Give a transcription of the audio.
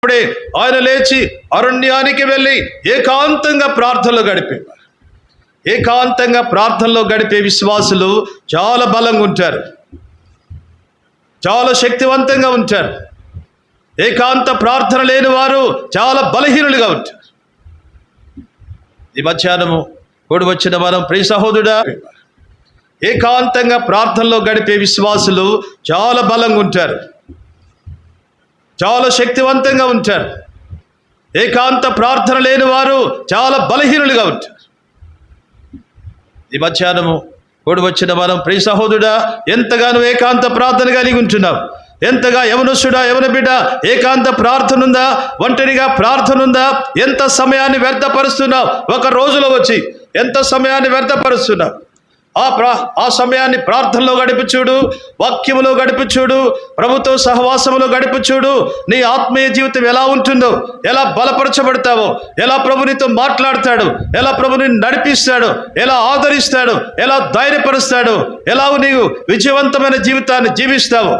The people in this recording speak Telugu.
అప్పుడే ఆయన లేచి అరణ్యానికి వెళ్ళి ఏకాంతంగా ప్రార్థనలో గడిపేవారు. ఏకాంతంగా ప్రార్థనలో గడిపే విశ్వాసులు చాలా బలంగా ఉంటారు, చాలా శక్తివంతంగా ఉంటారు. ఏకాంత ప్రార్థన లేని వారు చాలా బలహీనులుగా ఉంటారు. ఈ మధ్యాహ్నము కూడి వచ్చిన మనం ప్రియ సహోదరుడా, ఏకాంతంగా ప్రార్థనలో గడిపే విశ్వాసులు చాలా బలంగా ఉంటారు, చాలా శక్తివంతంగా ఉంటారు. ఏకాంత ప్రార్థన లేని వారు చాలా బలహీనులుగా ఉంటారు. ఈ మధ్యాహ్నము కూడి వచ్చిన మనం ప్రియ సహోదరుడా, ఎంతగానో ఏకాంత ప్రార్థన కలిగి ఉంటున్నావు. ఎంతగా యవనస్తుడా, యవన బిడ్డ, ఏకాంత ప్రార్థన ఉందా? ఒంటరిగా ప్రార్థన ఉందా? ఎంత సమయాన్ని వ్యర్థపరుస్తున్నావు? ఒక రోజులో వచ్చి ఎంత సమయాన్ని వ్యర్థపరుస్తున్నావు? ఆ సమయాన్ని ప్రార్థనలో గడిపి చూడు, వాక్యములో గడిపి చూడు, ప్రభుతో సహవాసములో గడిపి చూడు. నీ ఆత్మీయ జీవితం ఎలా ఉంటుందో, ఎలా బలపరచబడతావో, ఎలా ప్రభు నీతో మాట్లాడతాడు, ఎలా ప్రభుని నడిపిస్తాడు, ఎలా ఆదరిస్తాడు, ఎలా ధైర్యపరుస్తాడు, ఎలా నీవు విజయవంతమైన జీవితాన్ని జీవిస్తావు.